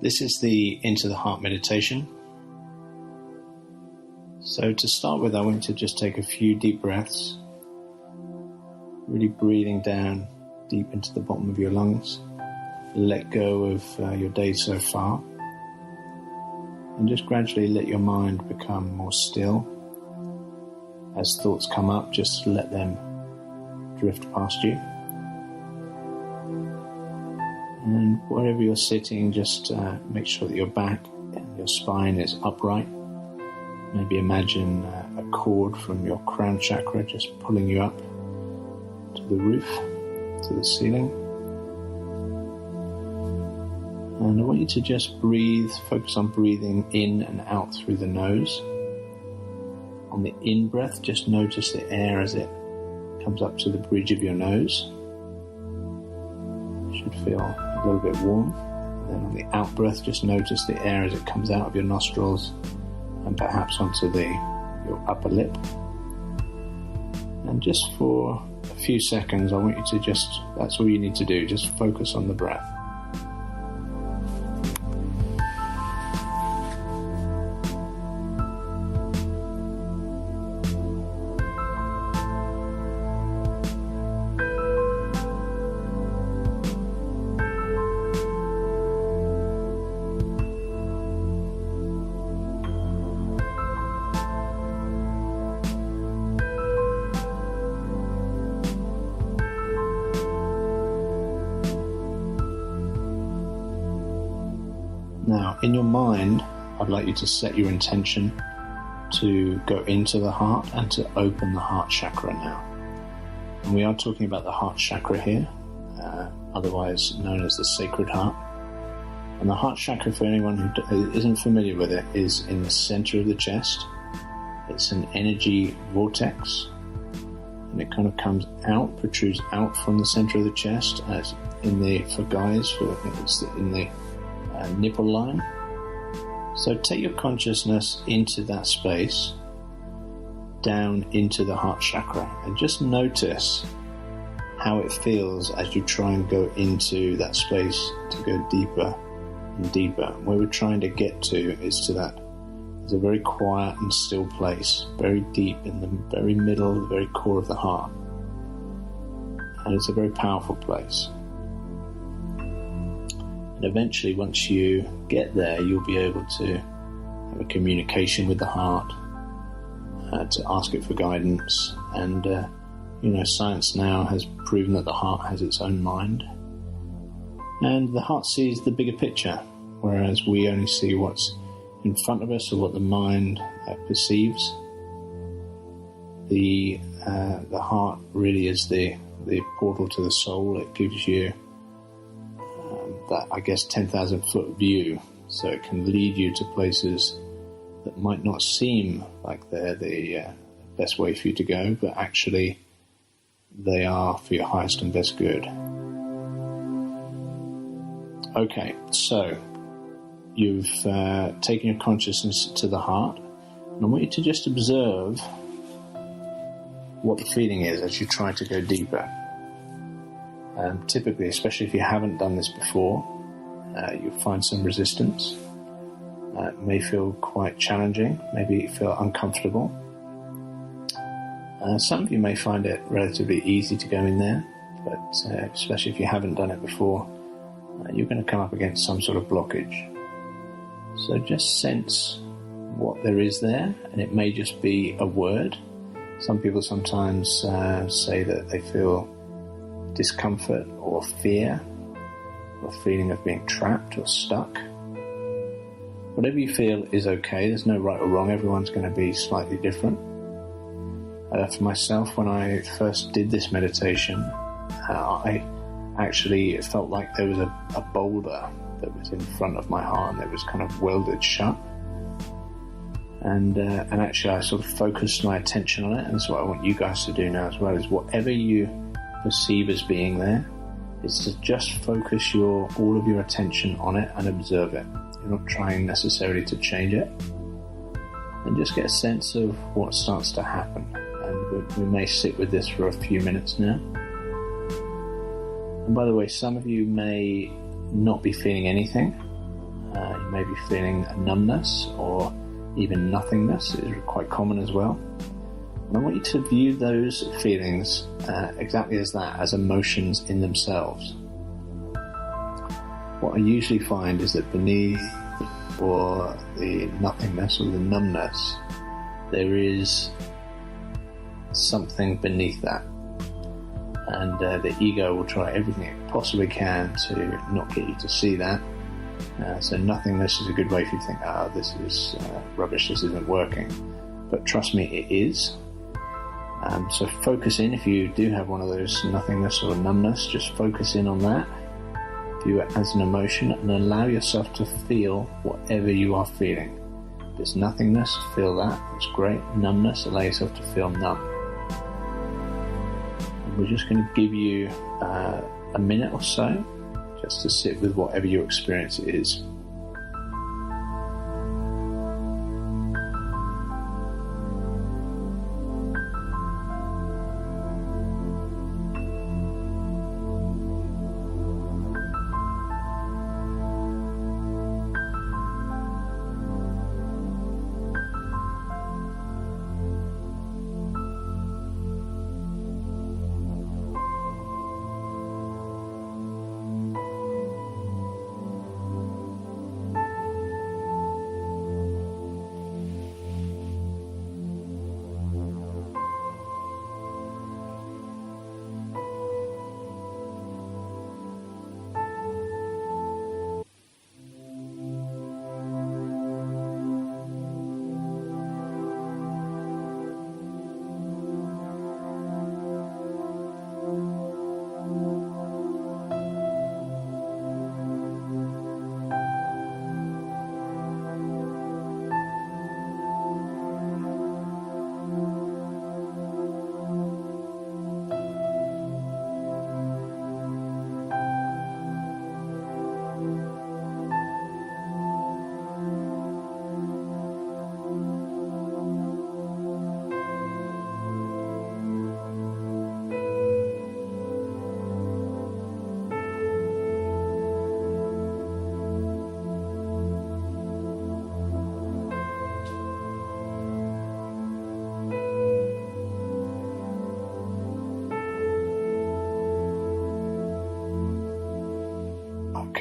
This is the Into the Heart meditation. So to start with, I want you to just take a few deep breaths, really breathing down deep into the bottom of your lungs. Let go of your day so far, and just gradually let your mind become more still. As thoughts come up, just let them drift past you. And wherever you're sitting, just make sure that your back and your spine is upright. Maybe imagine a cord from your crown chakra just pulling you up to the roof, to the ceiling. And I want you to just breathe, focus on breathing in and out through the nose. On the in-breath, just notice the air as it comes up to the bridge of your nose. It should feel a little bit warm. And then on the out-breath, just notice the air as it comes out of your nostrils and perhaps onto your upper lip. And just for a few seconds, I want you to that's all you need to do, just focus on the breath. Now, in your mind, I'd like you to set your intention to go into the heart and to open the heart chakra now. And we are talking about the heart chakra here, otherwise known as the sacred heart. And the heart chakra, for anyone who isn't familiar with it, is in the center of the chest. It's an energy vortex, and it kind of comes out, protrudes out from the center of the chest, as for guys, I think it's in the nipple line. So take your consciousness into that space, down into the heart chakra, and just notice how it feels as you try and go into that space to go deeper and deeper. Where we're trying to get to is to that. It's a very quiet and still place, very deep in the very middle, the very core of the heart. And it's a very powerful place. And eventually, once you get there, you'll be able to have a communication with the heart, to ask it for guidance. And, science now has proven that the heart has its own mind. And the heart sees the bigger picture, whereas we only see what's in front of us or what the mind perceives. The heart really is the portal to the soul. It gives you that, 10,000 foot view, so it can lead you to places that might not seem like they're the best way for you to go, but actually they are for your highest and best good. Okay, so you've taken your consciousness to the heart, and I want you to just observe what the feeling is as you try to go deeper. Typically, especially if you haven't done this before, you'll find some resistance. It may feel quite challenging, maybe feel uncomfortable. Some of you may find it relatively easy to go in there, but especially if you haven't done it before, you're going to come up against some sort of blockage. So just sense what there is there, and it may just be a word. Some people sometimes say that they feel discomfort or fear, or a feeling of being trapped or stuck. Whatever you feel is okay. There's no right or wrong. Everyone's going to be slightly different. For myself, when I first did this meditation, I actually felt like there was a boulder that was in front of my heart and it was kind of welded shut. And actually I sort of focused my attention on it, and that's what I want you guys to do now as well, is whatever you perceive as being there, is to just focus all of your attention on it and observe it. You're not trying necessarily to change it, and just get a sense of what starts to happen. And we may sit with this for a few minutes now. And by the way, some of you may not be feeling anything. You may be feeling a numbness or even nothingness. It is quite common as well. And I want you to view those feelings exactly as that, as emotions in themselves. What I usually find is that beneath or the nothingness or the numbness, there is something beneath that. And the ego will try everything it possibly can to not get you to see that. So nothingness is a good way for you to think, this is rubbish, this isn't working. But trust me, it is. So focus in. If you do have one of those nothingness or numbness, just focus in on that. View it as an emotion and allow yourself to feel whatever you are feeling. If it's nothingness, feel that. It's great. Numbness, allow yourself to feel numb. And we're just going to give you a minute or so just to sit with whatever your experience is.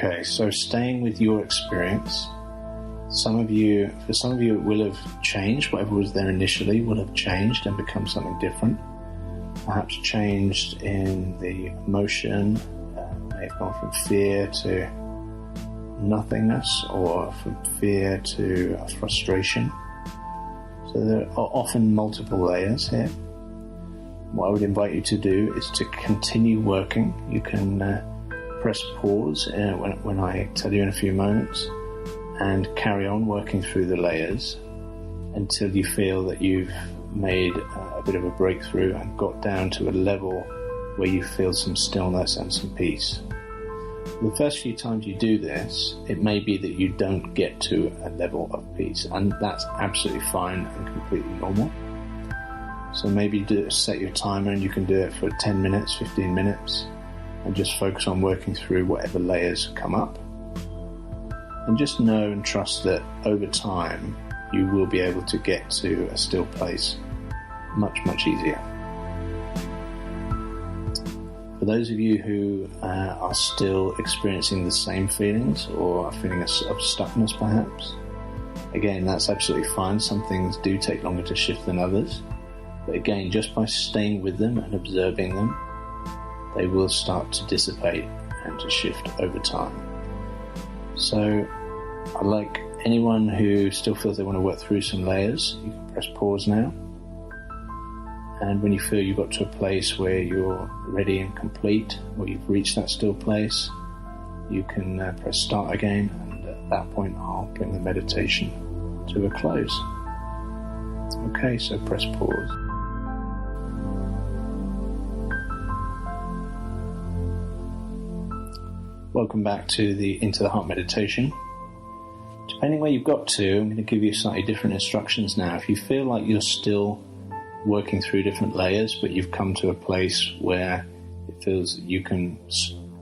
Okay, so staying with your experience, for some of you it will have changed. Whatever was there initially will have changed and become something different. Perhaps changed in the emotion, may have gone from fear to nothingness or from fear to frustration. So there are often multiple layers here. What I would invite you to do is to continue working. You can press pause when I tell you in a few moments and carry on working through the layers until you feel that you've made a bit of a breakthrough and got down to a level where you feel some stillness and some peace. The first few times you do this, it may be that you don't get to a level of peace, and that's absolutely fine and completely normal. So maybe set your timer and you can do it for 10 minutes, 15 minutes, and just focus on working through whatever layers come up. And just know and trust that over time you will be able to get to a still place much, much easier. For those of you who are still experiencing the same feelings or are feeling of stuckness perhaps, again, that's absolutely fine. Some things do take longer to shift than others. But again, just by staying with them and observing them, they will start to dissipate and to shift over time. So I'd like anyone who still feels they want to work through some layers, you can press pause now. And when you feel you've got to a place where you're ready and complete, or you've reached that still place, you can press start again, and at that point I'll bring the meditation to a close. Okay, so press pause. Welcome back to the Into the Heart meditation. Depending where you've got to, I'm going to give you slightly different instructions now. If you feel like you're still working through different layers, but you've come to a place where it feels that you can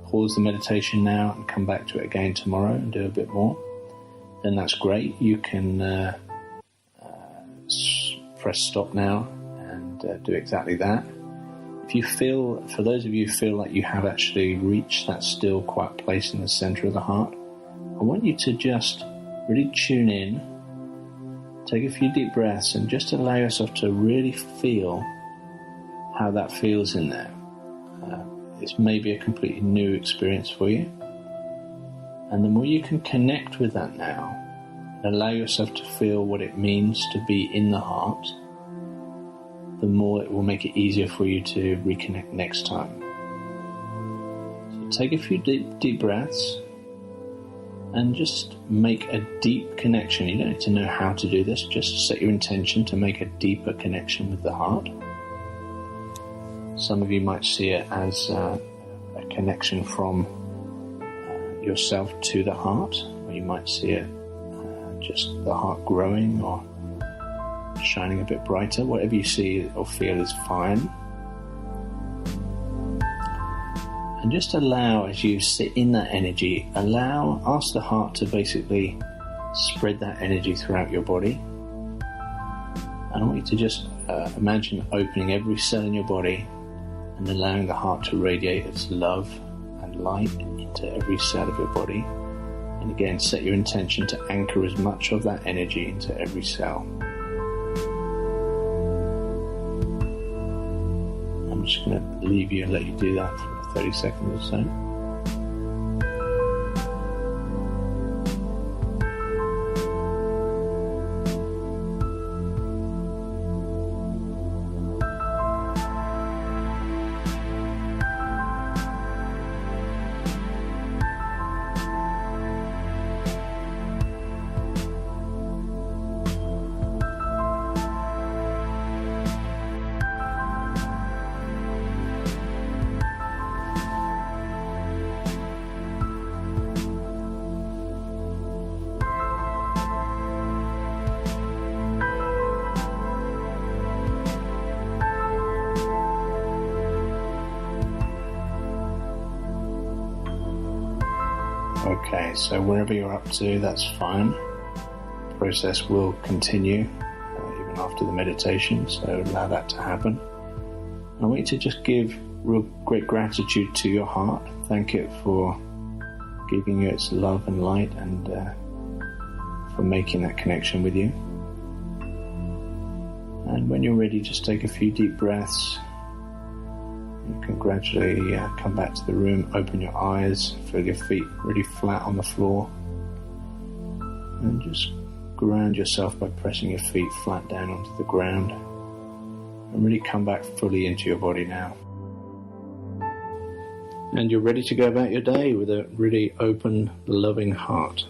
pause the meditation now and come back to it again tomorrow and do a bit more, then that's great. You can press stop now and do exactly that. If you feel, for those of you who feel like you have actually reached that still, quiet place in the center of the heart, I want you to just really tune in, take a few deep breaths, and just allow yourself to really feel how that feels in there. It's maybe a completely new experience for you. And the more you can connect with that now, and allow yourself to feel what it means to be in the heart, the more it will make it easier for you to reconnect next time. So take a few deep breaths and just make a deep connection. You don't need to know how to do this, just set your intention to make a deeper connection with the heart. Some of you might see it as a connection from yourself to the heart, or you might see it just the heart growing or shining a bit brighter. Whatever you see or feel is fine. And just allow, as you sit in that energy, ask the heart to basically spread that energy throughout your body. And I want you to just imagine opening every cell in your body and allowing the heart to radiate its love and light into every cell of your body. And again, set your intention to anchor as much of that energy into every cell. I'm just going to leave you and let you do that for 30 seconds or so. Okay, so wherever you're up to, that's fine. The process will continue even after the meditation, so allow that to happen. I want you to just give real great gratitude to your heart. Thank it for giving you its love and light and for making that connection with you. And when you're ready, just take a few deep breaths. You can gradually come back to the room, open your eyes, feel your feet really flat on the floor, and just ground yourself by pressing your feet flat down onto the ground, and really come back fully into your body now. And you're ready to go about your day with a really open, loving heart.